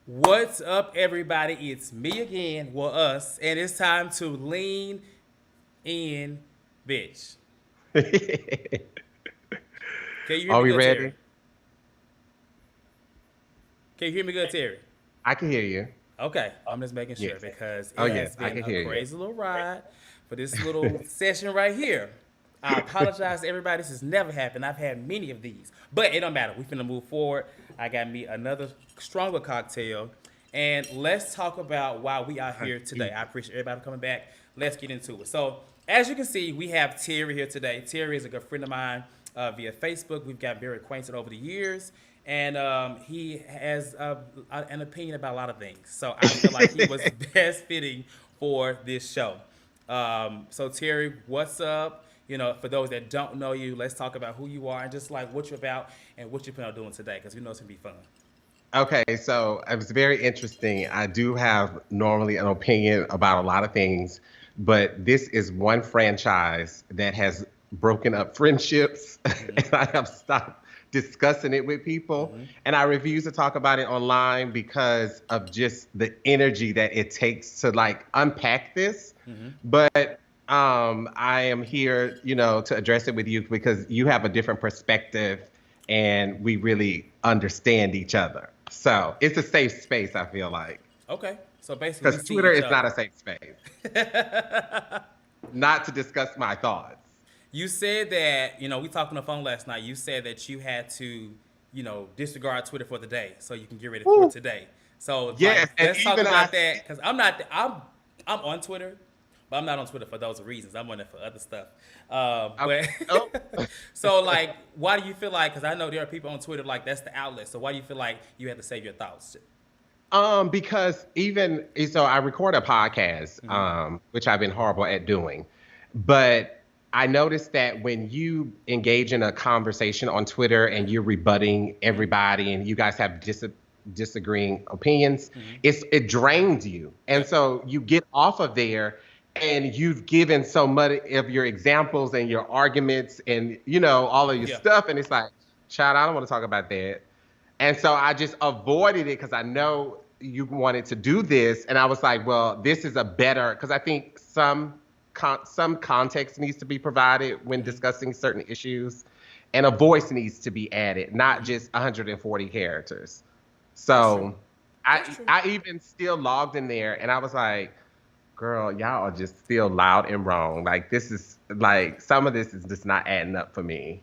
What's up, everybody? It's me again, well, us, and it's time to lean in, bitch. Can you hear Are me we good, Terry? ready? Can you hear me good, Terry? I can hear you. Okay, I'm just making sure Yes. because Oh, it yes, has I been can a hear you. crazy little ride for this little session right here. I apologize to everybody. This has never happened. I've had many of these, but it don't matter. We finna move forward. I got me another stronger cocktail, and let's talk about why we are here today. I appreciate everybody coming back. Let's get into it. So, as you can see, we have Terry here today. Terry is a good friend of mine via Facebook. We've got very acquainted over the years, and he has an opinion about a lot of things. So I feel like he was best fitting for this show. So Terry, what's up? You know, for those that don't know you, let's talk about who you are and just like what you're about and what you plan on doing today, because we know it's gonna be fun. Okay, so it was very interesting. I do have normally an opinion about a lot of things, but this is one franchise that has broken up friendships, and I have stopped discussing it with people. Mm-hmm. And I refuse to talk about it online because of just the energy that it takes to like unpack this. Mm-hmm. But I am here, to address it with you because you have a different perspective and we really understand each other. So it's a safe space, I feel like. Okay, so basically we Because see Twitter each is not other. a safe space, not to discuss my thoughts. You said that we talked on the phone last night. You said that you had to disregard Twitter for the day so you can get ready for Woo. today. So like Yes, and let's talk even I, about that because I'm not I'm on Twitter, but I'm not on Twitter for those reasons. I'm on it for other stuff. okay. But Oh. so like, why do you feel like? Because I know there are people on Twitter like that's the outlet. So why do you feel like you had to save your thoughts? Because even so, I record a podcast, Mm-hmm. which I've been horrible at doing, but I noticed that when you engage in a conversation on Twitter and you're rebutting Mm-hmm. everybody, and you guys have disagreeing opinions, Mm-hmm. it drains you, and Yep. so you get off of there, and you've given so much of your examples and your arguments, and all of your Yeah. stuff, and it's like, child, I don't want to talk about that. And so I just avoided it because I know you wanted to do this. And I was like, well, this is a better, because I think some context needs to be provided when Mm-hmm. discussing certain issues, and a voice needs to be added, not Mm-hmm. just 140 characters. That's true. So That's I, true. I even still logged in there and I was like, girl, y'all are just still loud and wrong. Like, this is like, some of this is just not adding up for me.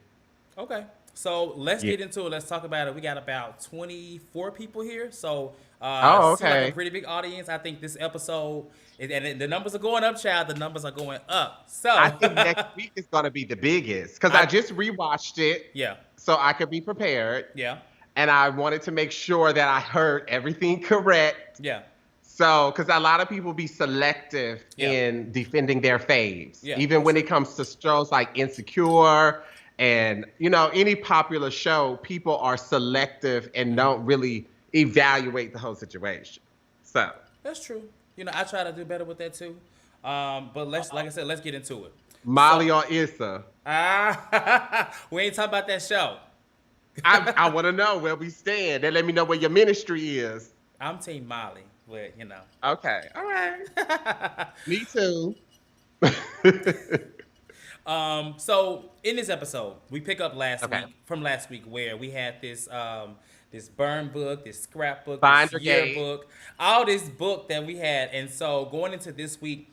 Okay. So let's Yeah. get into it. Let's talk about it. We got about 24 people here. So Oh, seem like a okay. pretty big audience. I think this episode, and the numbers are going up, child. The numbers are going up. So I think next week is going to be the biggest because I I, just rewatched it yeah, so I could be prepared. yeah, And I wanted to make sure that I heard everything correct. yeah, So, because a lot of people be selective yeah, in defending their faves, yeah. even That's when true. it comes to shows like Insecure and, any popular show, people are selective and Hmm. don't really evaluate the whole situation. So, That's true. I try to do better with that too. But let's, like I said, let's get into it. So, Molly or Issa, we ain't talking about that show. I want to know where we stand and let me know where your ministry is. I'm Team Molly, but. Okay. All right. Me too. So in this episode, we pick up Okay. last week where we had this burn book, this scrapbook, this Binder Gate. yearbook, all this book that we had. And so going into this week,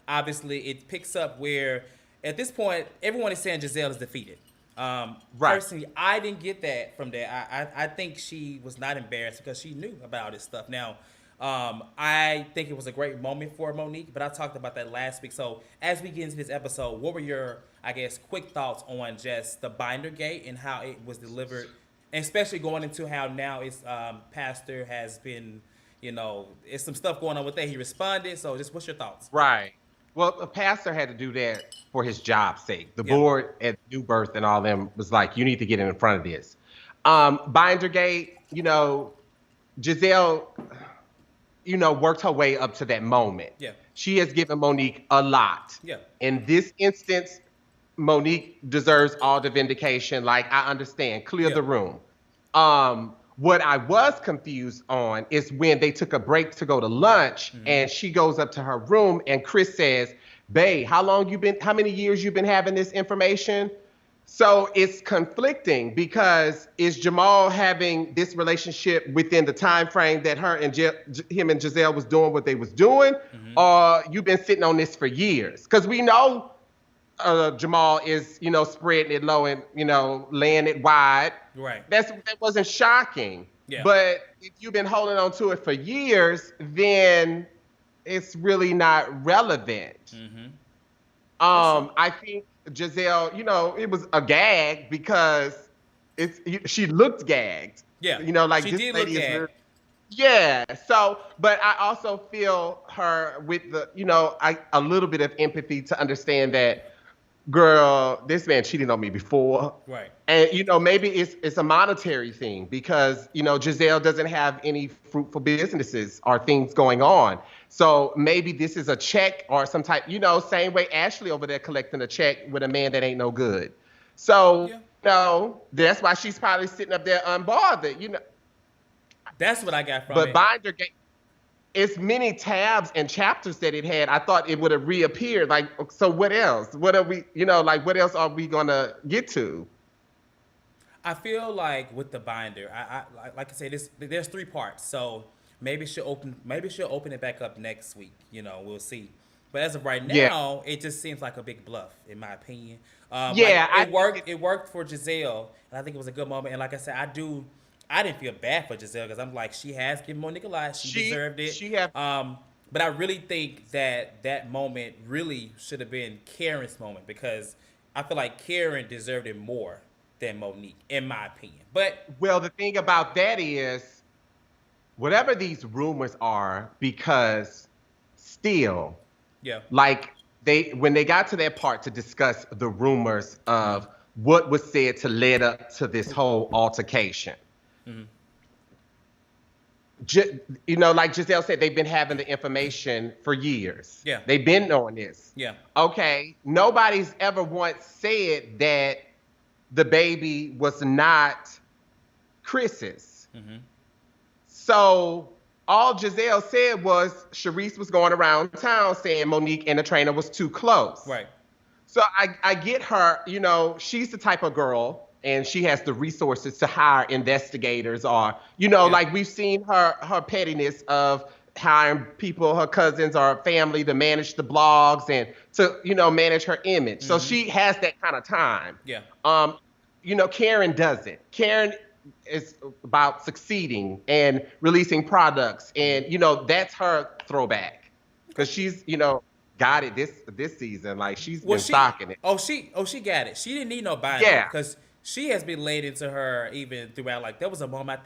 obviously it picks up where at this point everyone is saying Giselle is defeated. Right. Personally, I didn't get that from there. I think she was not embarrassed because she knew about this stuff. Now, I think it was a great moment for Monique, but I talked about that last week. So as we get into this episode, what were your, I guess, quick thoughts on just the binder gate and how it was delivered, and especially going into how now it's pastor has been, it's some stuff going on with that. He responded. So just what's your thoughts? Right. Well, the pastor had to do that for his job's sake. The Yeah. board at New Birth and all them was like, you need to get in front of this. Bindergate, Giselle, worked her way up to that moment. Yeah. She has given Monique a lot. Yeah. In this instance, Monique deserves all the vindication. Like, I understand, clear Yeah. the room. What I was confused on is when they took a break to go to lunch, Mm-hmm. and she goes up to her room, and Chris says, "Babe, how many years you been having this information?" So it's conflicting because is Jamal having this relationship within the time frame that him and Giselle was doing what they was doing, Mm-hmm. or you've been sitting on this for years? Because we know Jamal is, spreading it low and, laying it wide. Right. That wasn't shocking. Yeah. But if you've been holding on to it for years, then it's really not relevant. Mm-hmm. That's true. I think Giselle, it was a gag because she looked gagged. Yeah. Like She this did look lady is at. really, yeah. So, but I also feel her with a little bit of empathy to understand that, girl, this man cheated on me before. Right. And maybe it's a monetary thing because Giselle doesn't have any fruitful businesses or things going on. So maybe this is a check or some type, same way Ashley over there collecting a check with a man that ain't no good. So, Yeah. that's why she's probably sitting up there unbothered. That's what I got from But it. Binder gave it's many tabs and chapters that it had. I thought it would have reappeared. Like, so what else? What are we, what else are we gonna get to? I feel like with the binder, like I said, there's three parts. So maybe she'll open it back up next week. We'll see. But as of right Yeah. now, it just seems like a big bluff, in my opinion. Like Yeah, I it think worked. It worked for Giselle, and I think it was a good moment. And like I said, I didn't feel bad for Giselle because I'm like, she has given Monique a lot. She deserved it. she have But I really think that moment really should have been Karen's moment because I feel like Karen deserved it more than Monique, in my opinion. But well, the thing about that is whatever these rumors are, because still, yeah, like when they got to that part to discuss the rumors mm-hmm. of what was said to lead up to this whole altercation. Mm-hmm. Like Giselle said, they've been having the information for years. Yeah. They've been knowing this. Yeah. Okay. Nobody's ever once said that the baby was not Chris's. Mm-hmm. So all Giselle said was Sharice was going around town saying Monique and the trainer was too close. Right. So I get her, she's the type of girl and she has the resources to hire investigators or, like we've seen her pettiness of hiring people, her cousins or family to manage the blogs and to, manage her image. Mm-hmm. So she has that kind of time. Yeah. Karen doesn't. Karen is about succeeding and releasing products. And, that's her throwback because she's, got it this season. Like she's been stocking it. She got it. She didn't need no binder because she has been laid into her even throughout. Like there was a moment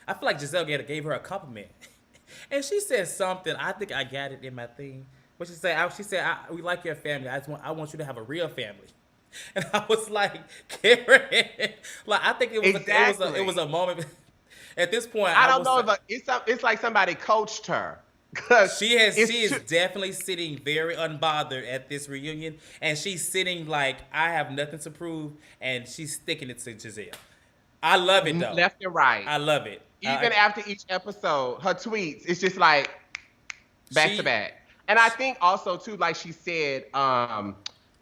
I feel like Giselle gave her a compliment, and she said something. I think I got it in my thing. What she said? She said, "We like your family. I want you to have a real family." And I was like, Karen, like I think it was a moment. At this point, I don't know if it's like somebody coached her. She is definitely sitting very unbothered at this reunion, and she's sitting like I have nothing to prove, and she's sticking it to Giselle. I love it though. Left and right. I love it. Even after each episode, her tweets, it's just like back to back. And I think also too, like she said,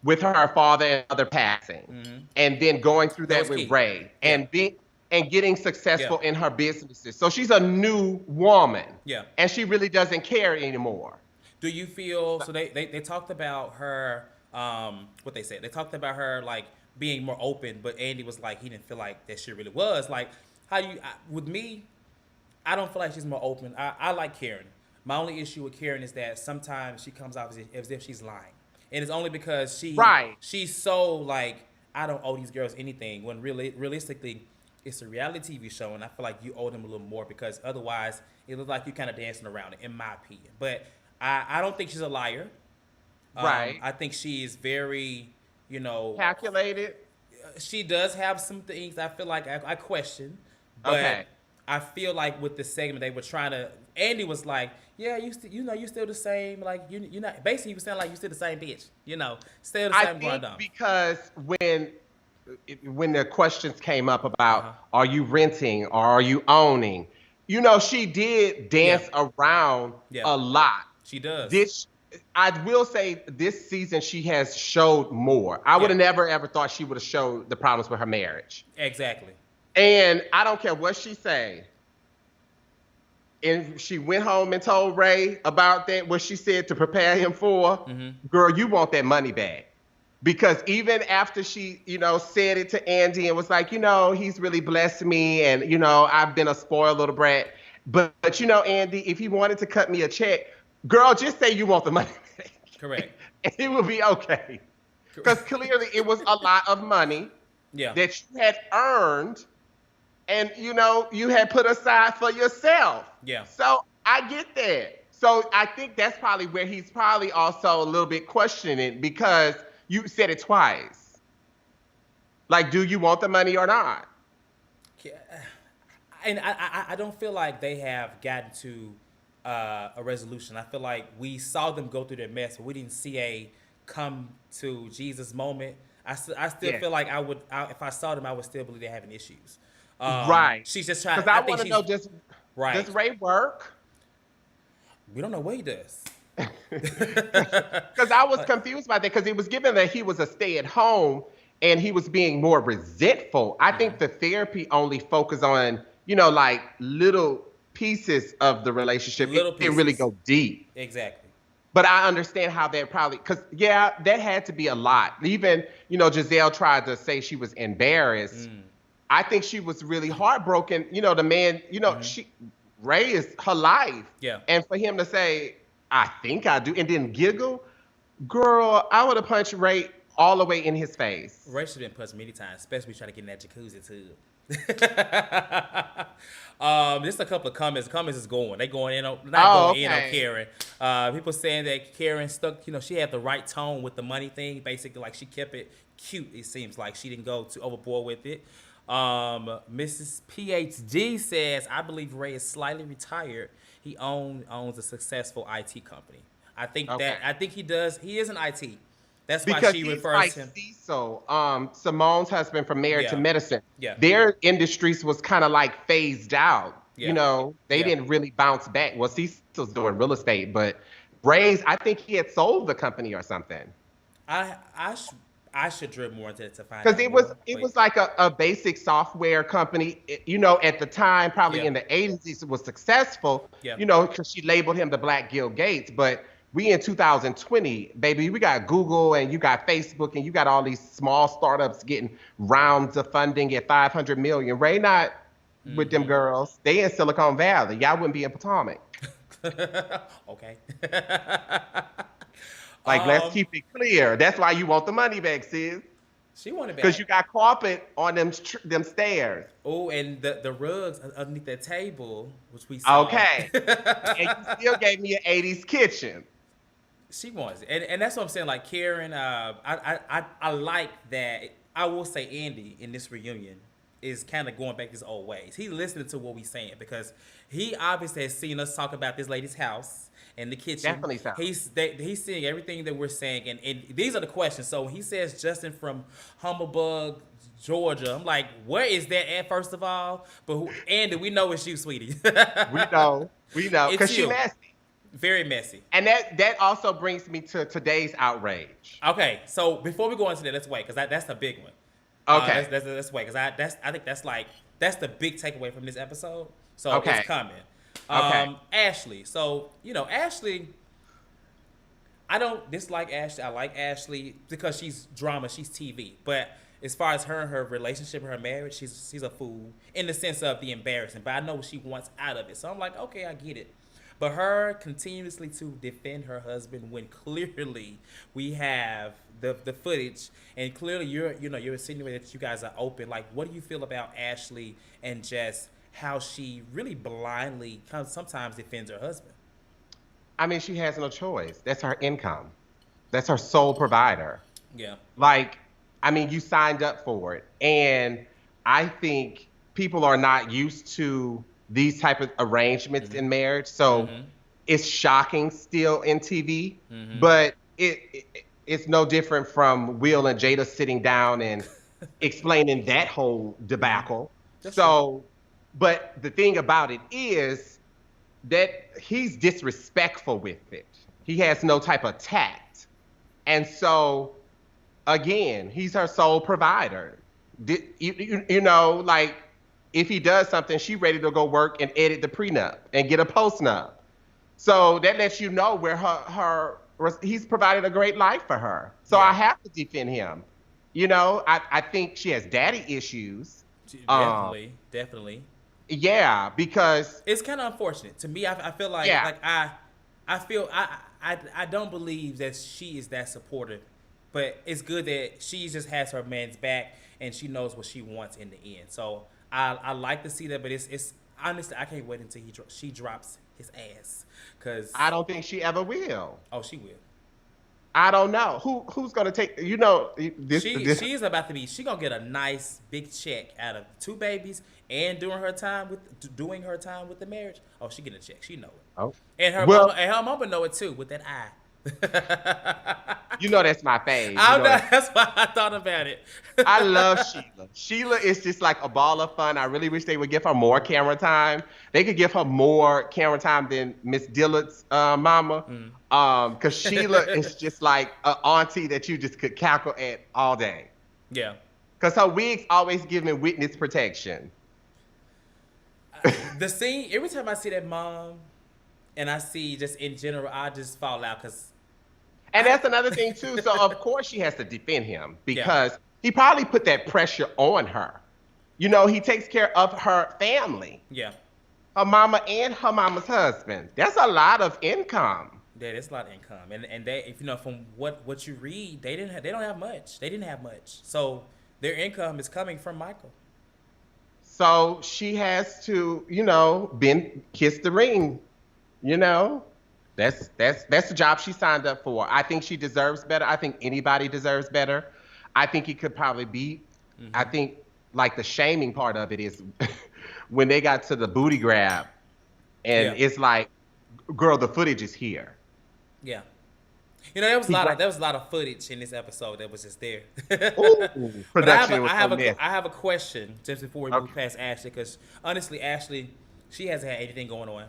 with her father and mother passing, and then going through that with Ray, and getting successful in her businesses. So she's a new woman. Yeah. And she really doesn't care anymore. Do you feel so they talked about her what they said. They talked about her like being more open, but Andy was like he didn't feel like that she really was. Like with me, I don't feel like she's more open. I like Karen. My only issue with Karen is that sometimes she comes off as if she's lying. And it's only because she's so like I don't owe these girls anything when realistically it's a reality TV show, and I feel like you owe them a little more because otherwise it looks like you're kind of dancing around it, in my opinion. But I don't think she's a liar. Right. I think she is very, calculated. She does have some things I feel like I question, But Okay. I feel like with the segment they were trying to. Andy was like, "Yeah, you still the same. Like you're not." Basically, he was saying like you still the same bitch. Still the I same think Grandon. because when the questions came up Uh about huh. are you renting or are you owning, she did Yeah. dance around Yeah. a lot. She does. This I will say this season she has showed more. I would Yeah. have never ever thought she would have showed the problems with her marriage. Exactly. And I don't care what she say. And she went home and told Ray about that, what she said to prepare him for. Mm-hmm. Girl, you want that money back. Because even after she, said it to Andy and was like, he's really blessed me and, I've been a spoiled little brat. But Andy, if he wanted to cut me a check, girl, just say you want the money back. Correct. And it will be okay. Because clearly it was a lot of money Yeah. that you had earned and you had put aside for yourself. Yeah. So I get that. So I think that's probably where he's probably also a little bit questioning it because you said it twice. Like, do you want the money or not? And I don't feel like they have gotten to a resolution. I feel like we saw them go through their mess, but we didn't see a come to Jesus moment. I still Yeah. feel like if I saw them, I would still believe they're having issues. Right. She's just trying. Because I I think want to she's know, does right. Ray work? We don't know what he does. Because I was confused by that because it was given that he was a stay at home and he was being more resentful. I think the therapy only focused on, like little pieces of the relationship. It Little didn't really pieces. go deep. Exactly. But I understand how that probably, because yeah, that had to be a lot. Even, Giselle tried to say she was embarrassed. I think she was really heartbroken. The man, Ray is her life. Yeah. And for him to say, I think I do, and then giggle, girl, I would have punched Ray all the way in his face. Ray should have been punched many times, especially trying to get in that jacuzzi too. Just a couple of comments. Comments is going. They going in on not Oh, going in on okay. Karen. People saying that Karen stuck. She had the right tone with the money thing. Basically, like she kept it cute. It seems like she didn't go too overboard with it. Mrs. PhD says, I believe Ray is slightly retired. He owns a successful IT company. Okay. I think he does. He is an IT. That's why Because she he's refers like to him. Cecil, Simone's husband from Married to Yeah. Medicine. Yeah. Their industries was kind of like phased out. Yeah. They Yeah. didn't really bounce back. Well, Cecil's doing real estate, but Ray's, I think he had sold the company or something. I should drill more into it to find Because out it was more. it But was like a basic software company. At the time, probably yeah. in the 80s, it was successful. Yeah. Because she labeled him the Black Gil Gates. But we in 2020, baby, we got Google and you got Facebook and you got all these small startups getting rounds of funding at 500 million. Ray not with them girls. They in Silicon Valley. Y'all wouldn't be in Potomac. Okay. Like, let's keep it clear. That's why you want the money back, sis. She wanted Because back. you got carpet on them stairs. Oh, and the rugs underneath that table, which we saw. Okay. And you still gave me an 80s kitchen. She wants it, and that's what I'm saying. Like Karen, I like that. I will say Andy in this reunion is kind of going back his old ways. He listening to what we saying because he obviously has seen us talk about this lady's house and the kitchen. Definitely so. He's seeing everything that we're saying, and these are the questions. So he says Justin from Humblebug, Georgia. I'm like, where is that at? First of all, but Andy, we know it's you, sweetie. We know. It's Because she you. nasty. Very messy. And that also brings me to today's outrage. Okay, so before we go into that, let's wait because that's the big one. Okay. Let's wait because I think that's the big takeaway from this episode. So Okay. it's coming. Okay. Ashley. So Ashley. I don't dislike Ashley. I like Ashley because she's drama. She's TV. But as far as her relationship, her marriage, she's a fool in the sense of the embarrassing. But I know what she wants out of it. So I'm like, okay, I get it. But her continuously to defend her husband when clearly we have the footage and clearly you're insinuating that you guys are open. Like, what do you feel about Ashley and just how she really blindly sometimes defends her husband? I mean, she has no choice. That's her income. That's her sole provider. Yeah. Like, I mean, you signed up for it. And I think people are not used to these type of arrangements in marriage, so it's shocking still in TV. But it's no different from Will and Jada sitting down and explaining that whole debacle. That's true. So, but the thing about it is that he's disrespectful with it. He has no type of tact. And so, again, he's her sole provider. You know, like, if he does something, she's ready to go work and edit the prenup and get a postnup. So that lets you know where he's provided a great life for her. So I have to defend him. You know, I think she has daddy issues. Definitely. Yeah, because it's kind of unfortunate to me. I feel like I don't believe that she is that supportive, but it's good that she just has her man's back and she knows what she wants in the end. So I like to see that, but it's honestly I can't wait until she drops his ass, because I don't think she ever will. Oh, she will. I don't know who's gonna take. You know, she's about to be. She gonna get a nice big check out of 2 babies and doing her time with the marriage. Oh, she getting a check. She know it. Oh, and her mama know it too with that eye. You know that's my fave. That's why I thought about it. I love Sheila. Sheila is just like a ball of fun. I really wish they would give her more camera time. They could give her more camera time than Miss Dillard's mama. Because Sheila is just like an auntie that you just could cackle at all day. Yeah. Because her wig's always giving witness protection. The scene, every time I see that mom, and I see just in general, I just fall out because. And that's another thing too. So of course she has to defend him because he probably put that pressure on her. You know, he takes care of her family. Yeah. Her mama and her mama's husband. That's a lot of income. Yeah, that's a lot of income. And they, if you know, from what you read, they don't have much. They didn't have much. So their income is coming from Michael. So she has to, you know, kiss the ring. You know, that's the job she signed up for. I think she deserves better. I think anybody deserves better. I think it could probably be. I think like the shaming part of it is when they got to the booty grab, and it's like, girl, the footage is here. Yeah. You know, there was a lot of footage in this episode that was just there. Ooh, production I have a question just before we move past Ashley, because honestly, Ashley, she hasn't had anything going on.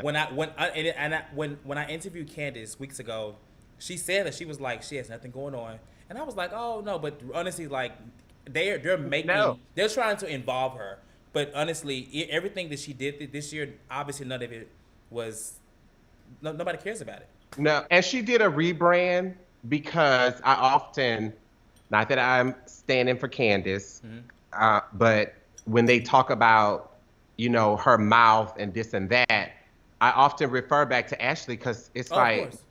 When I interviewed Candiace weeks ago, she said that she was like, she has nothing going on, and I was like, oh no, but honestly, like they're trying to involve her, but honestly, everything that she did this year, obviously none of it was. Nobody cares about it. No, and she did a rebrand because I often, not that I'm standing for Candiace, but when they talk about, you know, her mouth and this and that, I often refer back to Ashley because it's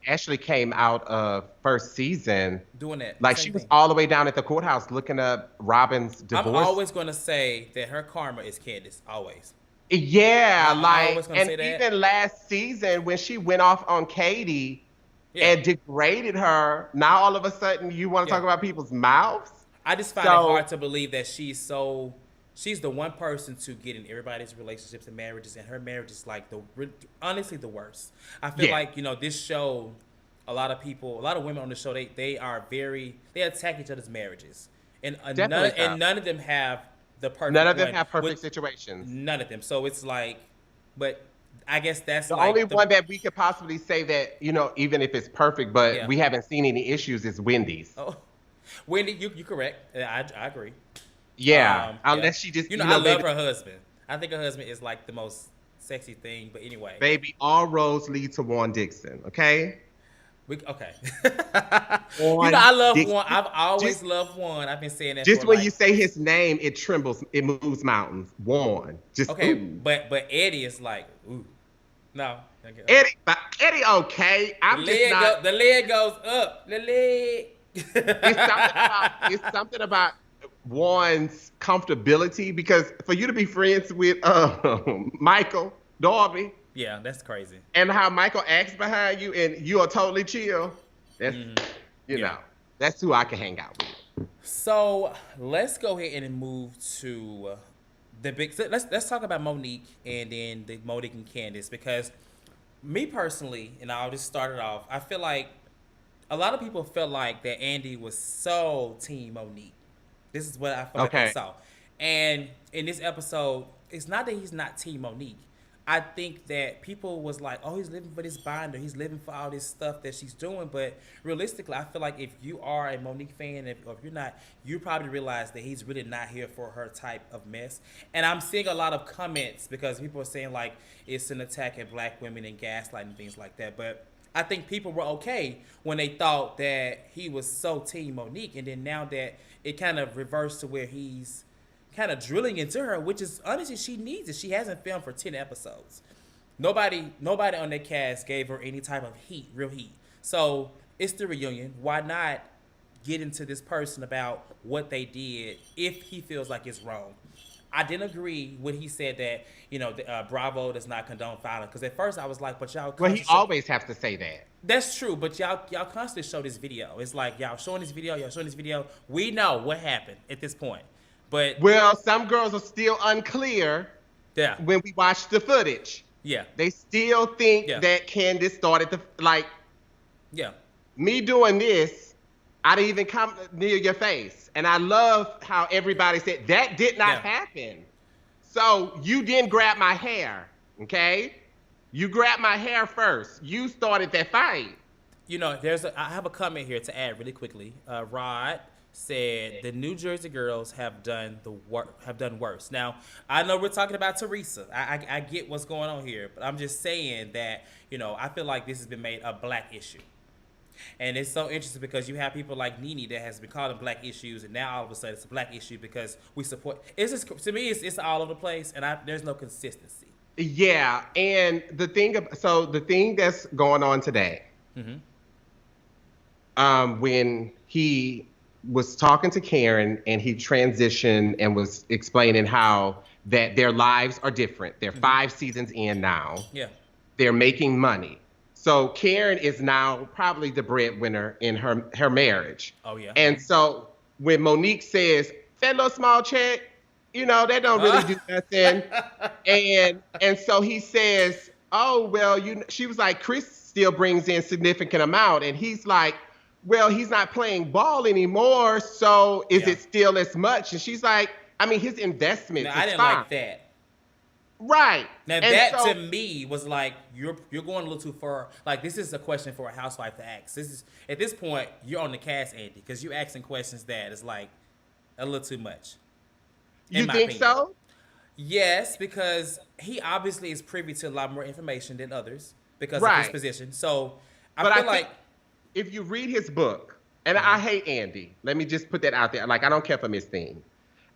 Ashley came out of first season doing that. Like she was all the way down at the courthouse looking up Robin's divorce. I'm always going to say that her karma is Candiace, always. Yeah, and even last season when she went off on Katie and degraded her, now all of a sudden you want to talk about people's mouths? I just find it hard to believe that she's the one person to get in everybody's relationships and marriages, and her marriage is like honestly the worst. I feel like, you know, this show, a lot of women on the show, they attack each other's marriages, and none of them have the perfect. None of them have perfect situations. None of them. So it's like, but I guess that's the only one that we could possibly say that, you know, even if it's perfect, but we haven't seen any issues is Wendy's. Oh, Wendy, you correct. I agree. Yeah, unless she just, you know, I love her husband. I think her husband is like the most sexy thing. But anyway, baby, all roads lead to Warren Dixon. Okay. Okay. You know, I love Warren. I've always loved Warren. I've been saying that. Just when you say his name, it trembles. It moves mountains. Warren. Just okay. Ooh. But Eddie is like, ooh, no. Okay. Eddie, okay. The leg goes up. The leg. It's something about Warren's comfortability, because for you to be friends with Michael Darby, yeah, that's crazy. And how Michael acts behind you and you are totally chill, that's you know, that's who I can hang out with. So let's go ahead and move to the big. So let's talk about Monique and then the Monique and Candiace, because me personally, and I'll just start it off. I feel like a lot of people felt like that Andy was so team Monique. This is what I feel like they Okay. saw. And in this episode, it's not that he's not team Monique. I think that people was like, oh, he's living for this binder. He's living for all this stuff that she's doing. But realistically, I feel like if you are a Monique fan, or if you're not, you probably realize that he's really not here for her type of mess. And I'm seeing a lot of comments because people are saying like it's an attack at black women and gaslighting and things like that. But I think people were okay when they thought that he was so team Monique. And then now that it kind of reversed to where he's kind of drilling into her, which is honestly she needs it. She hasn't filmed for 10 episodes. Nobody on that cast gave her any type of heat, real heat. So it's the reunion. Why not get into this person about what they did if he feels like it's wrong? I didn't agree when he said that, Bravo does not condone violence. Because at first I was like, but y'all Well, he constantly always has to say that. that's true, but y'all constantly show this video. It's like y'all showing this video. We know what happened at this point. But Well, some girls are still unclear yeah, when we watch the footage. yeah, They still think Yeah. that Candiace started the like yeah. me doing this. I didn't even come near your face, and I love how everybody said that did not Yeah. happen. So you didn't grab my hair, okay? You grabbed my hair first. You started that fight. I have a comment here to add really quickly. Rod said the New Jersey girls have done worse. Now I know we're talking about Teresa. I get what's going on here, but I'm just saying that I feel like this has been made a black issue. And it's so interesting because you have people like Nene that has been calling black issues, and now all of a sudden it's a black issue because we support. It's just, to me, it's all over the place, and there's no consistency. Yeah, and the thing that's going on today, when he was talking to Karen and he transitioned and was explaining how that their lives are different. They're 5 seasons in now. Yeah, They're making money. So Karen is now probably the breadwinner in her marriage. Oh, yeah. And so when Monique says that little small check, that don't really do nothing. And so he says, oh well, she was like, Chris still brings in significant amount, and he's like, well, he's not playing ball anymore, so is Yeah. it still as much? And she's like, I mean, his investment. I didn't like that. Right. Now And that so- to me was like you're going a little too far. Like this is a question for a housewife to ask. This is at this point you're on the cast, Andy, because you're asking questions that is like a little too much. You think so? Yes, because he obviously is privy to a lot more information than others because of his Right. position. So But I I feel like think if you read his book, and I hate Andy, let me just put that out there. Like, I don't care for Miss Thing.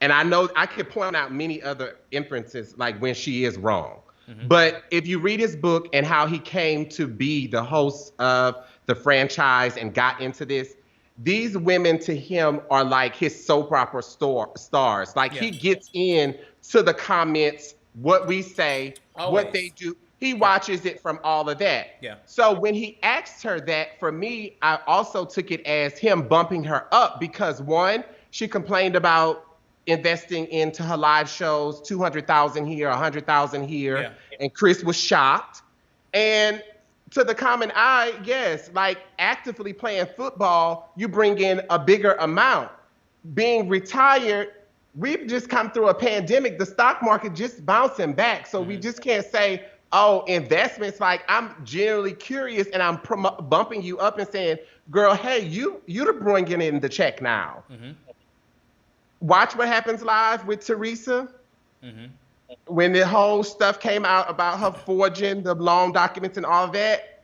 And I know I could point out many other inferences, like when she is wrong. But if you read his book and how he came to be the host of the franchise and got into this, these women to him are like his soap opera stars. Like he Yeah. gets in to the comments, what we say, what Always. they do. He watches it from all of that. Yeah. So when he asked her that, for me, I also took it as him bumping her up because one, she complained about investing into her live shows, 200,000 here, 100,000 here, Yeah. and Chris was shocked. And to the common eye, yes, like actively playing football, you bring in a bigger amount. Being retired, we've just come through a pandemic. The stock market just bouncing back. So we just can't say, oh, investments. Like I'm generally curious and I'm bumping you up and saying, girl, hey, you're bringing in the check now. Watch what happens live with Teresa. When the whole stuff came out about her forging the loan documents and all that,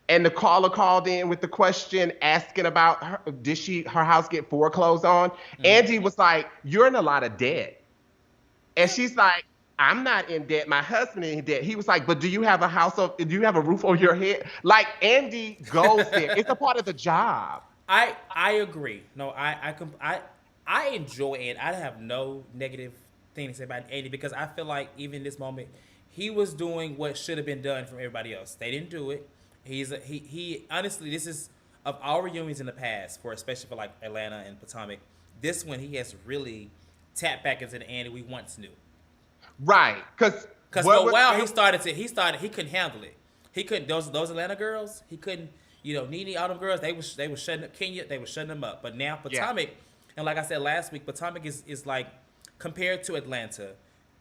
and the caller called in with the question asking about her, her house get foreclosed on? Angie was like, you're in a lot of debt. And she's like, I'm not in debt. My husband is in debt. He was like, but do you have do you have a roof over your head? Like Andy goes there. It's a part of the job. I agree. No, I enjoy it. I have no negative thing to say about Andy because I feel like even in this moment, he was doing what should have been done from everybody else. They didn't do it. He honestly, this is of all reunions in the past, especially for like Atlanta and Potomac, this one he has really tapped back into the Andy we once knew. Right. Because Cause for what a was while where, he couldn't handle it. He couldn't those Atlanta girls. He couldn't Nene all them girls. They was shutting up Kenya. They were shutting them up. But now yeah. Potomac, and like I said last week, Potomac is like compared to Atlanta.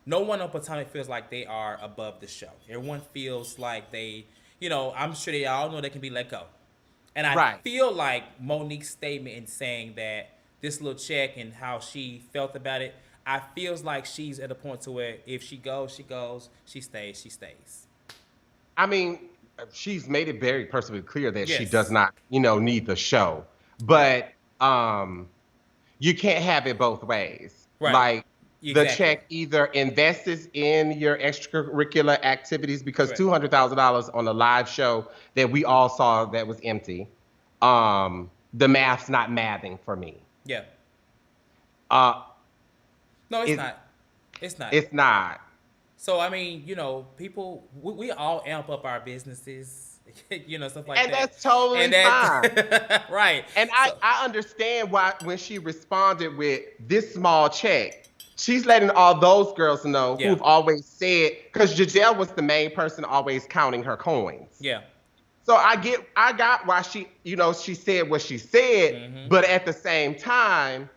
No one on Potomac feels like they are above the show. Everyone feels like I'm sure they all know they can be let go. And I Right. feel like Monique's statement in saying that this little check and how she felt about it, I feels like she's at a point to where if she goes, she goes. She stays, she stays. I mean, she's made it very personally clear that she does Yes. not, need the show. Right. But you can't have it both ways. Right. Like the Exactly. check either invests in your extracurricular activities because Correct. $200,000 on a live show that we all saw that was empty. The math's not mathing for me. Yeah. Uh, No, it's it not. It's not. it's not. So I mean, people we all amp up our businesses, stuff like And that, that's and totally fine. that right. And I, So I understand why when she responded with this small check, she's letting all those girls know yeah, who've always said, because Giselle was the main person always counting her coins. yeah. So I got why she said what she said, Mm-hmm. but at the same time,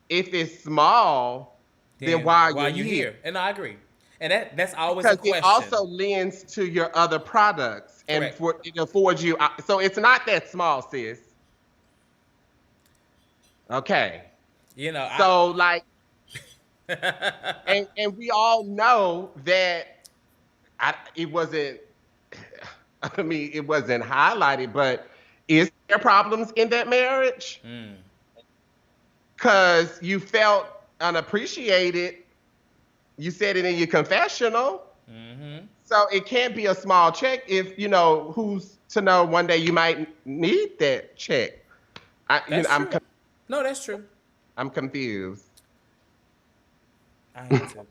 if it's small, then Then why are why you you here? here? And I agree. And that's always a Because it question. also lends to your other products and Correct. it affords you. So it's not that small, sis. Okay. I So like, and we all know that it wasn't. I mean, it wasn't highlighted, but is there problems in that marriage? mm, Because you felt unappreciated. You said it in your confessional. mm-hmm. So it can't be a small check if who's to know one day you might need that check. I, you know, That's I'm true. No, that's true. I'm confused. I am too.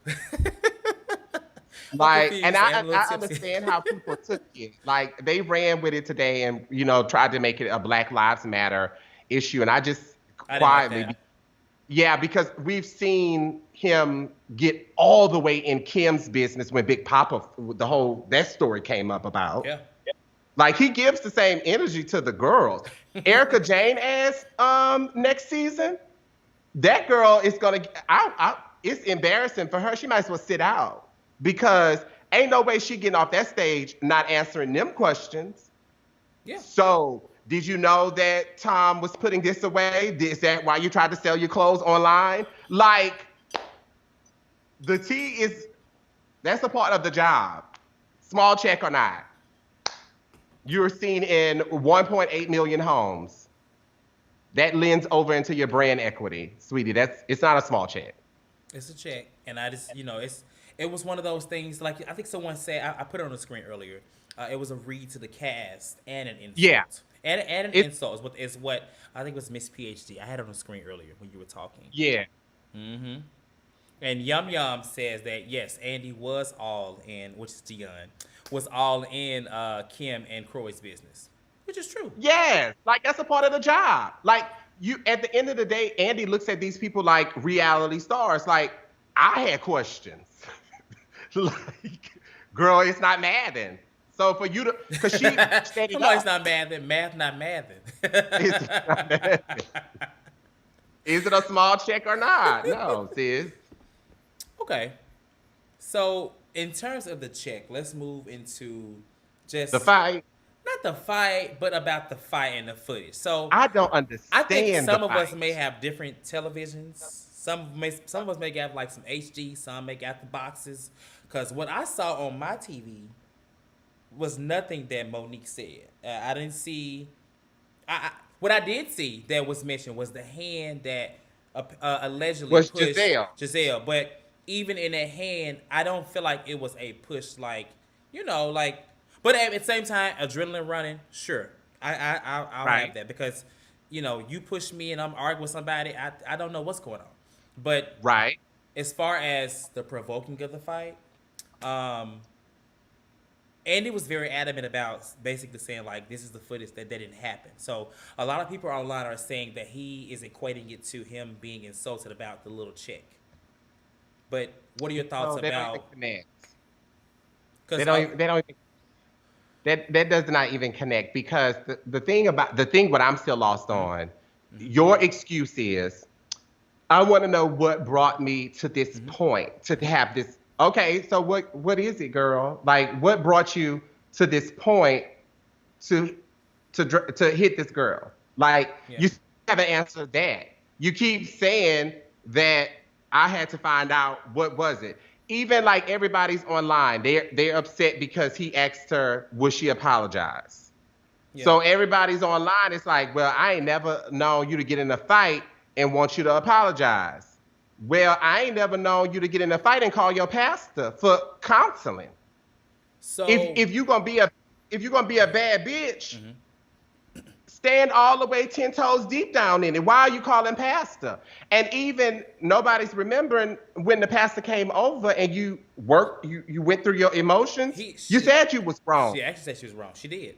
I'm Like, and confused and a I little I tipsy. understand how people took it. Like they ran with it today and tried to make it a Black Lives Matter issue. And I just I didn't like quietly, that. yeah, because we've seen him get all the way in Kim's business when Big Papa, the whole that story came up about. Yeah. Like he gives the same energy to the girls. Erica Jane asked next season, that girl is gonna. It's embarrassing for her. She might as well sit out because ain't no way she getting off that stage not answering them questions. Yeah. So, did you know that Tom was putting this away? Is that why you tried to sell your clothes online? Like, the tea is that's a part of the job. Small check or not. You're seen in 1.8 million homes. That lends over into your brand equity, sweetie. It's not a small check. It's a check, and I just it was one of those things. Like I think someone said, I put it on the screen earlier. It was a read to the cast and an Yeah. insult, and an It insult is what I think was Miss PhD. I had it on the screen earlier when you were talking. yeah. Mm-hmm. And Yum Yum says that yes, Andy was all in, which is Dion, was all in Kim and Croy's business, which is true. Yes. Like that's a part of the job. Like you at the end of the day, Andy looks at these people like reality stars. Like I had questions. Like, girl, it's not Madden. So for you to because she set it Come on, it's up, not mathing. Math not mathing. it's not Madden. Is it a small check or not? No, sis. Okay. So, in terms of the check, let's move into The just fight. not the fight, but about the fight and the footage. So, I don't I think understand the some of us may fight. have different televisions. Some of us may have like some HD. Some may got the boxes. Because what I saw on my TV was nothing that Monique said. I didn't see. What I did see that was mentioned was the hand that allegedly Was pushed Giselle. Giselle. But even in that hand, I don't feel like it was a push, like. But at the same time, adrenaline running, sure, I'll have Right. that because, you push me and I'm arguing with somebody, I don't know what's going on. But Right. as far as the provoking of the fight, um, Andy was very adamant about basically saying like this is the footage that didn't happen. So a lot of people online are saying that he is equating it to him being insulted about the little chick. But What are your thoughts No, they don't even about? connect. They Because don't. They don't even. That does not even connect because the thing what I'm still lost on. Your excuse is I want to know what brought me to this point to have this. Okay, so what is it, girl? Like, what brought you to this point to to hit this girl? Like, yeah. you haven't answered that. You keep saying that I had to find out what was it. Even like everybody's online, they're upset because he asked her, would she apologize? Yeah. So everybody's online. It's like, well, I ain't never known you to get in a fight and want you to apologize. Well, I ain't never known you to get in a fight and call your pastor for counseling. If So if you gonna be a if you're gonna be a bad bitch, stand all the way 10 toes deep down in it. Why are you calling pastor? And even nobody's remembering when the pastor came over and you went through your emotions. he You said you was wrong. she actually said she was wrong. She did.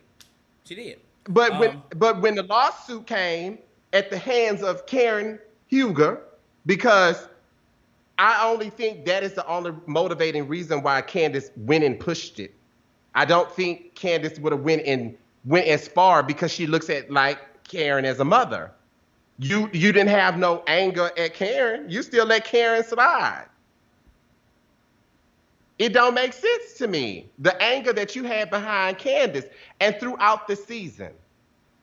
She did. But when Um. but when the lawsuit came at the hands of Karen Huger, because I only think that is the only motivating reason why Candiace went and pushed it. I don't think Candiace would have went as far because she looks at like Karen as a mother. You didn't have no anger at Karen. You still let Karen slide. It don't make sense to me. The anger that you had behind Candiace and throughout the season,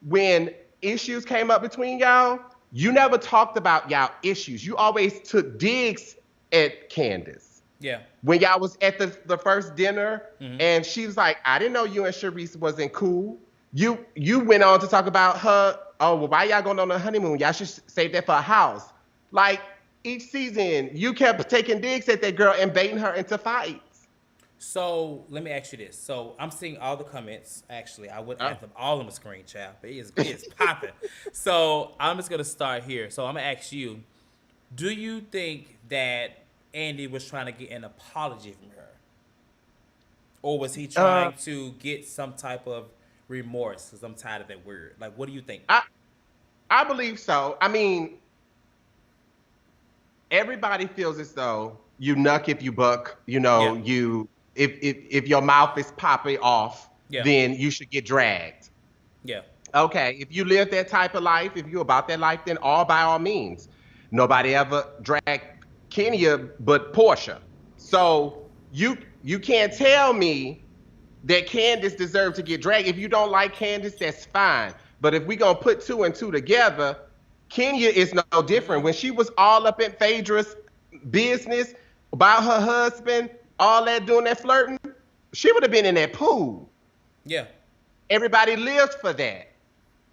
when issues came up between y'all, you never talked about y'all issues. You always took digs at Candiace. Yeah. When y'all was at the first dinner and she was like, I didn't know you and Sharice wasn't cool. You went on to talk about her, oh, well, why y'all going on a honeymoon? Y'all should save that for a house. Like each season, you kept taking digs at that girl and baiting her into fights. So let me ask you this. So I'm seeing all the comments. Actually, I would Oh. have them all on the screen, child. But it is popping. So I'm just gonna start here. So I'm gonna ask you: do you think that Andy was trying to get an apology from her, or was he Uh, trying to get some type of remorse? Because I'm tired of that word. Like, what do you think? I I believe so. I mean, everybody feels as though you nuck if you buck. You Yeah. know, you if your mouth is popping off, Yeah. then you should get dragged. Yeah. Okay, if you live that type of life, if you're about that life, then all by all means. Nobody ever dragged Kenya but Portia. So you can't tell me that Candiace deserved to get dragged. If you don't like Candiace, that's fine. But if we gonna put two and two together, Kenya is no different. When she was all up in Phaedra's business about her husband, all that doing that flirting, she would have been in that pool. Yeah. Everybody lived for that.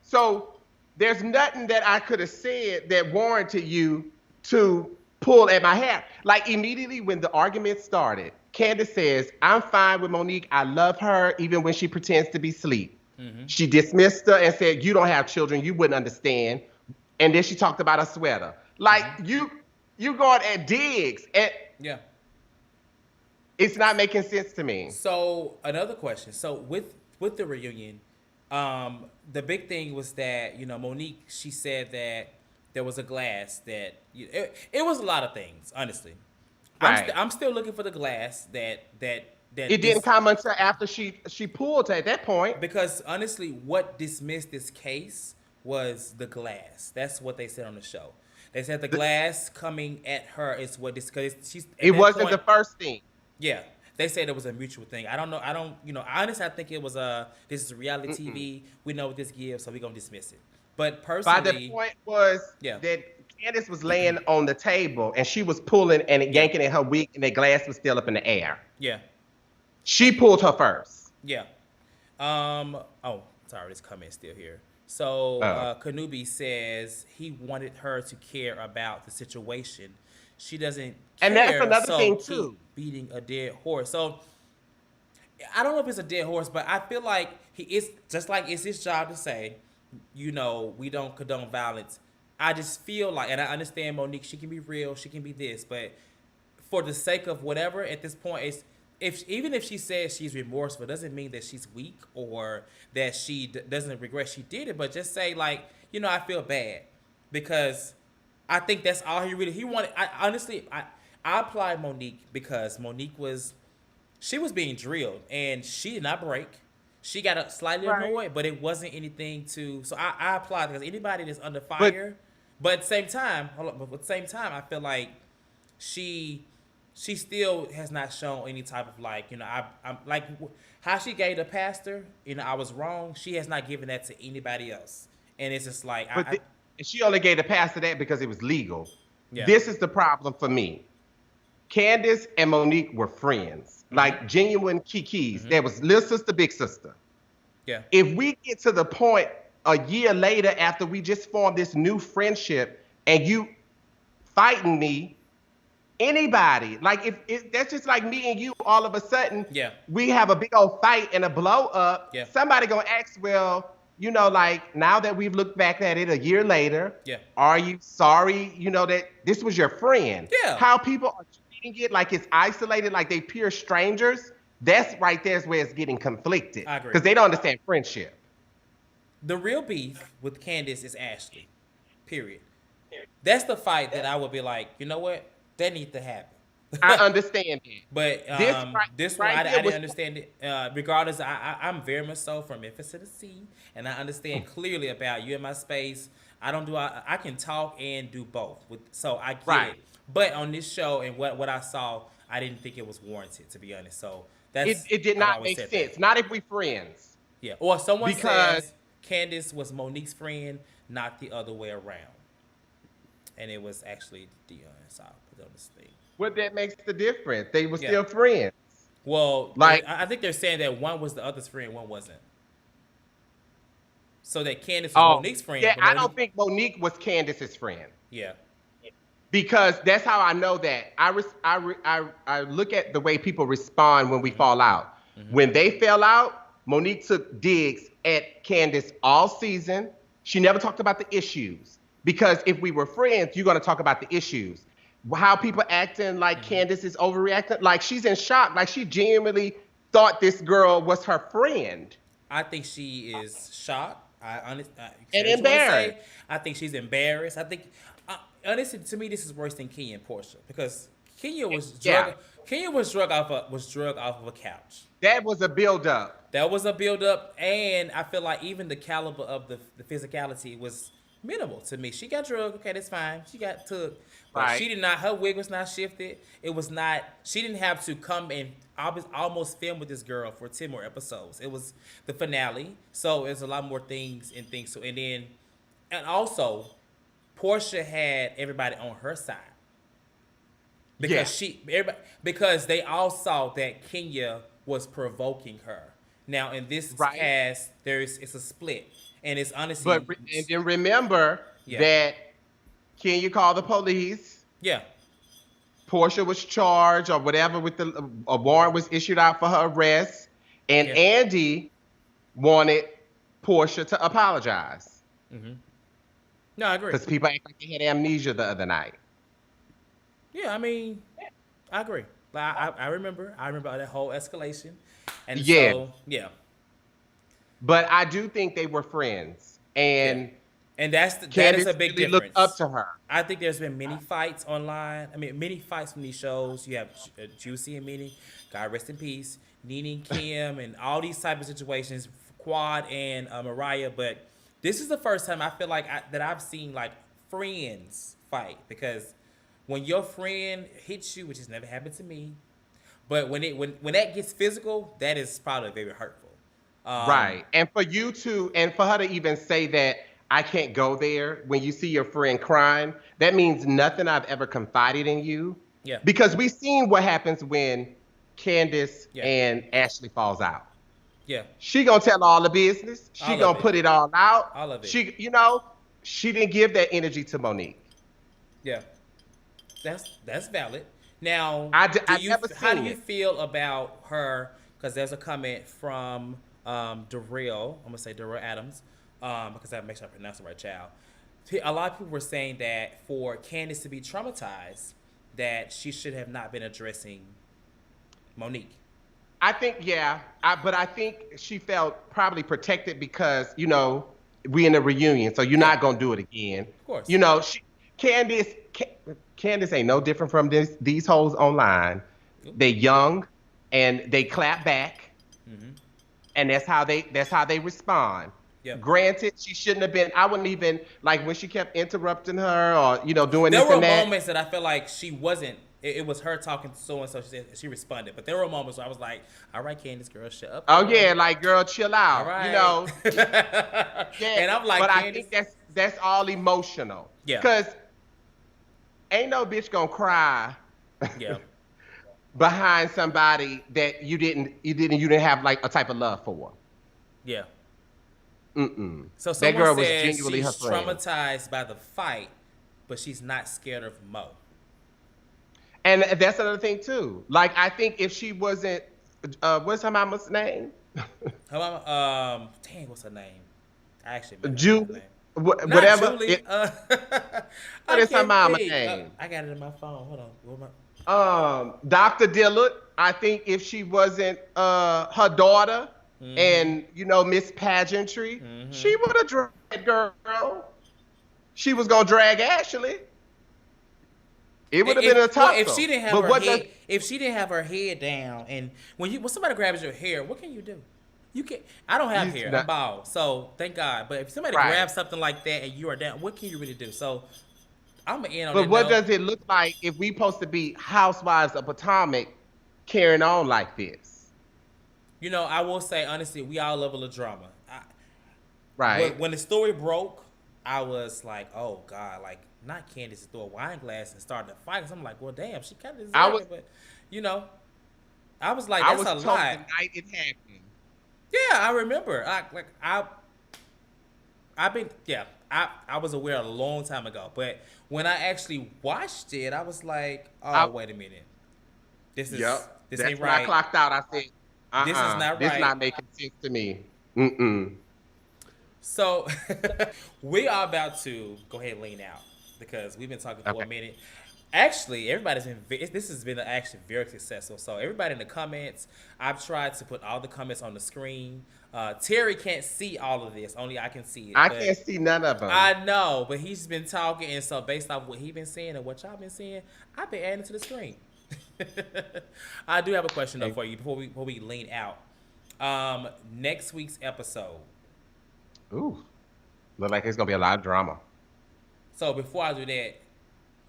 So there's nothing that I could have said that warranted you to pull at my hair. Like immediately when the argument started, Candiace says, I'm fine with Monique. I love her even when she pretends to be asleep. She dismissed her and said, you don't have children. You wouldn't understand. And then she talked about a sweater. Like you going at digs. And Yeah. it's not making sense to me. So another question. So with the reunion, the big thing was that Monique. She said that there was a glass that it was a lot of things. Honestly, Right. I'm still looking for the glass that It didn't this, come until after she pulled her at that point. because honestly, what dismissed this case was the glass. That's what they said on the show. They said the glass coming at her is what this, because she's at It that wasn't point. the first thing. Yeah, they said it was a mutual thing. I don't know. I don't. Honestly, I think it was this is reality TV. We know what this gives, so we're gonna dismiss it. But By the personally, point was yeah, that Candiace was laying on the table and she was pulling and yeah, yanking at her wig and the glass was still up in the air. yeah, She pulled her first. yeah. Oh, sorry, this comment still here. So Oh. Kanubi says he wanted her to care about the situation. She doesn't And that's care, another so thing keep too. beating a dead horse. So I don't know if it's a dead horse, but I feel like he is just like it's his job to say, we don't condone violence. I just feel like, and I understand Monique, she can be real, she can be this, but for the sake of whatever, at this point, it's even if she says she's remorseful, doesn't mean that she's weak or that she doesn't regret she did it. But just say like, I feel bad because I think that's all he wanted. I honestly, I applied Monique because Monique was she was being drilled and she did not break. She got slightly Right. annoyed, but it wasn't anything to. So I applied because anybody that's under But fire. But at the same time, hold on, but at the same time, I feel like she she still has not shown any type of like I'm like how she gave the pastor. I was wrong. She has not given that to anybody else, and it's just like but th- she only gave the pastor that because it was legal. yeah. This is the problem for me. Candiace and Monique were friends, Mm-hmm. like genuine kikis. Mm-hmm. There was little sister, big sister. Yeah. If we get to the point a year later after we just formed this new friendship and you fighting me, anybody, like if that's just like me and you, all of a sudden Yeah. we have a big old fight and a blow up, Yeah. somebody gonna ask, well, like now that we've looked back at it a year later, Yeah. are you sorry, that this was your friend? Yeah. How people are treating it like it's isolated, like they pure strangers, that's right there's where it's getting conflicted. I agree. Because they don't understand friendship. The real beef with Candiace is Ashley. Period. That's the fight that I would be like, you know what? That needs to happen. I understand it. But This this one, right I here didn't was understand it. Regardless, I'm very much so from Memphis, Tennessee, and I understand clearly about you in my space. I don't do. I can talk and do both. So I get right. it. But on this show and what I saw, I didn't think it was warranted, to be honest. So that's It did I've not always make said sense. that. Not if we friends. Yeah. Or someone Because says Candiace was Monique's friend, not the other way around, and it was actually Dion. So I'll put on this thing. what that makes the difference? They were Yeah. still friends. Well, Like, I think they're saying that one was the other's friend, one wasn't. So that Candiace was oh, Monique's friend, yeah, but I Monique, don't think Monique was Candace's friend. yeah, Because that's how I know that. I look at the way people respond when we fall out. When they fell out, Monique took digs at Candace all season. She never talked about the issues. Because if we were friends, you're going to talk about the issues. How people acting like Candace is overreacting, like she's in shock, like she genuinely thought this girl was her friend. I think she is shocked. And Say what you wanna say. embarrassed. I think she's embarrassed. I think, honestly, to me, this is worse than Kenya and Portia because Kenya was Yeah. drug off of a couch. That was a buildup. That was a build up, and I feel like even the caliber of the physicality was minimal to me. She got drugged, okay, that's fine. She got took, but Right. she did not. Her wig was not shifted. It was not. She didn't have to come and almost film with this girl for 10 more episodes. It was the finale, so there's a lot more things and things. So and also, Portia had everybody on her side because because they all saw that Kenya was provoking her. Now in this Right. cast, it's a split, and it's honestly, And then remember Yeah. that Kenya called the police. yeah, Portia was charged or whatever with a warrant was issued out for her arrest. And Yeah. Andy wanted Portia to apologize no, I agree. because people act like they had amnesia the other night. Yeah, I mean, I agree. Like, I remember that whole escalation, and Yeah. so yeah, But I do think they were friends. And and that is Candace a big really difference. looked up to her. I think there's been many fights online. I mean, many fights from these shows. You have Juicy and Minnie, God rest in peace, Nene and Kim, and all these type of situations, Quad and Mariah. But this is the first time I feel like that I've seen like friends fight because when your friend hits you, which has never happened to me, but when that gets physical, that is probably very hurtful. Right. And for her to even say that I can't go there when you see your friend crying, that means nothing I've ever confided in you. Yeah. Because we've seen what happens when Candace Yeah. and Ashley falls out. Yeah. She gonna tell all the business. She All of gonna it. put it all out. All of it. She didn't give that energy to Monique. Yeah, that's valid. Now, I've never how do seen you it. feel about her? Because there's a comment from Darrell. I'm gonna say Darrell Adams, because I make sure I pronounce the right child. A lot of people were saying that for Candiace to be traumatized, that she should have not been addressing Monique. I think, yeah, but I think she felt probably protected because, we in a reunion, so you're not gonna do it again. Of course. Candiace, Candiace ain't no different from these hoes online. They young and they clap back, Mm-hmm. and that's how they respond. Yeah. Granted, she shouldn't have been. I wouldn't even like when she kept interrupting her or doing There this were and that. moments that I felt like she wasn't. It was her talking to so and so. She said she responded, but there were moments where I was like, "All right, Candice, girl, shut up, Oh girl. yeah, like girl, chill All out. right." Yeah. And I'm like, But I Candice, think that's all emotional. yeah, Cause ain't no bitch gonna cry yeah, behind somebody that you didn't have like a type of love for. yeah. Mm-mm. So That someone girl was says genuinely her she's friend. traumatized by the fight, but she's not scared of Mo. And that's another thing too. Like I think if she wasn't, what's her mama's name? Her mama, dang, what's her name? I actually met her mama's Julie, name. Not whatever. Julie. What I is her can't mama think. name? I got it in my phone. Hold on. Dr. Dillard. I think if she wasn't her daughter Mm-hmm. and Miss Pageantry, Mm-hmm. she would have dragged girl. She was gonna drag Ashley. It would have been a If she tussle. didn't have But her what does head, if she didn't have her head down, and when somebody grabs your hair, what can you do? You can. I don't have you hair. I'm not bald, so thank God. But if somebody right? grabs something like that and you are down, what can you really do? So I'm gonna end on But that what note. does it look like if we supposed to be housewives of Potomac carrying on like this? I will say honestly, we all love a little drama. Right? When the story broke, I was like, oh God, like not Candice to throw a wine glass and start to fight. 'Cause I'm like, well, damn, she kind of I deserved was it, but you know, I was like, I that's was a told the lot. night it happened. Yeah, I remember. I've been yeah. I was aware a long time ago, but when I actually watched it, I was like, oh I, wait a minute, this is yep. this That's ain't when I right. clocked out. I said, This is not this right. not making sense to me. Mm-mm. So we are about to go ahead and lean out because we've been talking for a Okay. minute. Actually, everybody's been. This has been actually very successful. So everybody in the comments, I've tried to put all the comments on the screen. Terry can't see all of this; only I can see it. I But can't see none of them. I know, but he's been talking, and so based off what he's been saying and what y'all been saying, I've been adding to the screen. I do have a question though Okay. for you before we lean out. Next week's episode. Ooh, look like it's gonna be a lot of drama. So before I do that,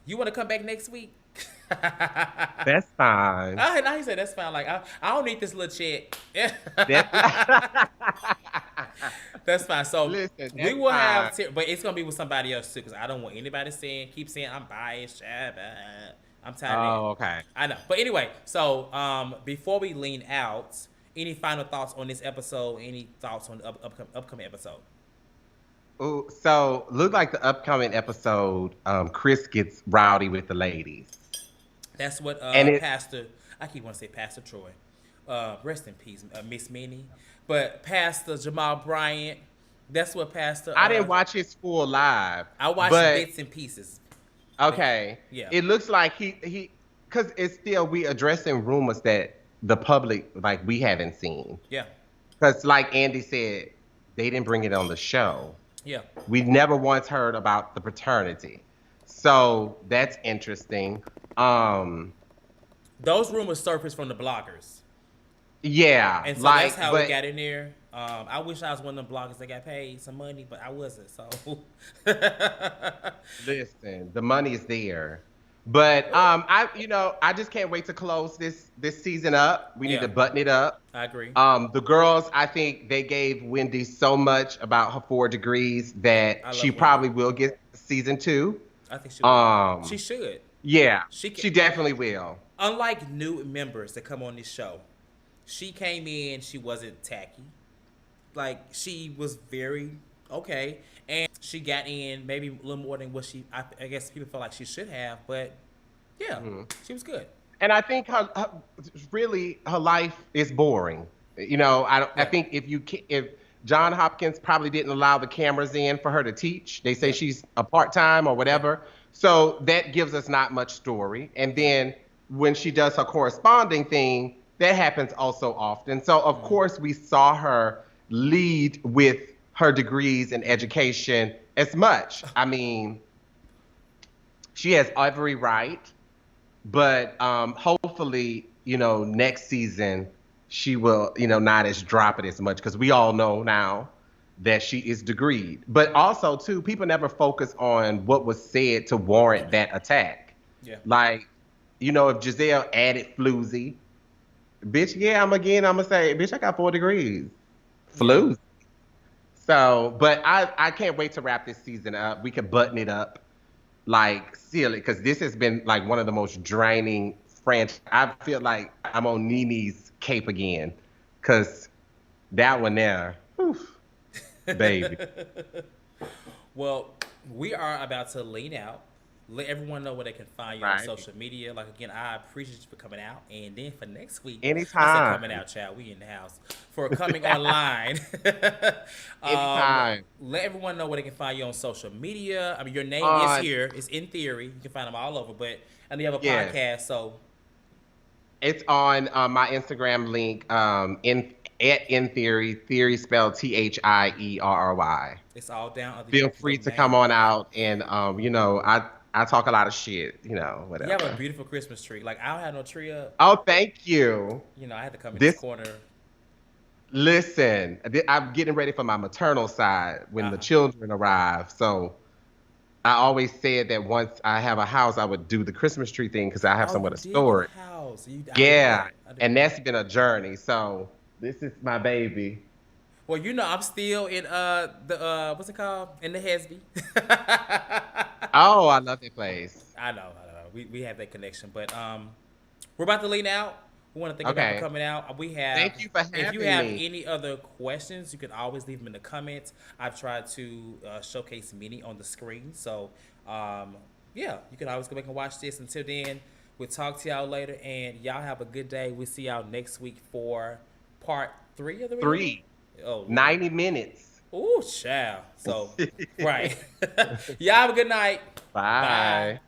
you want to come back next week? That's fine. Now he said that's fine. Like I don't need this little check. That's That's fine. So listen. we That's will fine. have, but it's gonna be with somebody else too, because I don't want anybody keep saying I'm biased. I'm tired of that. Oh, okay. I know. But anyway, so before we lean out, any final thoughts on this episode? Any thoughts on the upcoming episode? Ooh, so look like the upcoming episode, Chris gets rowdy with the ladies, That's what and it. Pastor. I keep wanting to say Pastor Troy. Rest in peace, Miss Minnie. But Pastor Jamal Bryant. That's what Pastor. I didn't watch his full live, I watched but bits and pieces. okay, Yeah. it looks like because it's still we addressing rumors that the public like we haven't seen. Yeah. Because like Andy said, they didn't bring it on the show. Yeah. We never once heard about the paternity, so that's interesting. Um, Those rumors surfaced from the bloggers, yeah, and so that's like, how we but got in there. I wish I was one of them bloggers that got paid some money, but I wasn't. So. listen, the money is there. But I just can't wait to close this season up. We need Yeah, to button it up. I agree. The girls, I think they gave Wendy so much about her 4 degrees that I she love Wendy. probably will get season 2. I think she will. She Um, should. yeah, She can. she definitely will. Unlike new members that come on this show, she came in. She wasn't tacky. Like she was very okay, and she got in maybe a little more than what I guess people felt like she should have. But yeah, Mhm. she was good. And I think really her life is boring. I Yeah. think if John Hopkins probably didn't allow the cameras in for her to teach. They say Yeah. she's a part-time or Yeah. whatever. So that gives us not much story. And Yeah. then when she does her corresponding thing, that happens also often. So of Mm-hmm. course we saw her lead with her degrees in education as much. I mean, She has every right, but hopefully, next season she will, not as drop it as much because we all know now that she is degreed. But also, too, people never focus on what was said to warrant that attack. Yeah. Like, if Giselle added floozy, bitch, yeah, I'm gonna say, bitch, I got 4 degrees. Yeah. Floozy. So, but I can't wait to wrap this season up. We can button it up, like seal it, because this has been like one of the most draining franchise. I feel like I'm on Nini's cape again, because that one there, whew, baby. Well, we are about to lean out. Let everyone know where they can find you on Right. social media. Like again, I appreciate you for coming out. And then for next week, I said coming Anytime. out, child. We in the house for coming online. um, Anytime. let everyone know where they can find you on social media. I mean, your name is On, here. It's in theory. You can find them all over. But and you have a yes, podcast, so it's on my Instagram link, in theory, theory spelled Thierry. it's all down under Feel your free to come name. on out, and I talk a lot of shit, You have a whatever. beautiful Christmas tree. Like I don't have no tree up. Oh, thank you. I had to come in this This corner. Listen, I'm getting ready for my maternal side when Uh the huh. children arrive. So I always said that once I have a house, I would do the Christmas tree thing because I have Oh, you somewhere to did get store a it. house. I didn't know Yeah, that. I didn't and know that. that's been a journey. So this is my baby. Well, I'm still in the what's it called? In the Hesby. Oh, I love that place. I know. We have that connection, but we're about to lean out. We want to thank everybody for Okay. coming out. We have. Thank you for If you having have me. any other questions, you can always leave them in the comments. I've tried to showcase many on the screen, so um, yeah, you can always go back and watch this. Until then, we'll talk to y'all later, and y'all have a good day. We'll see y'all next week for part 3 of the reunion. Three, Oh Lord. 90 minutes. Ooh, child. So, right. Y'all have a good night. Bye. Bye.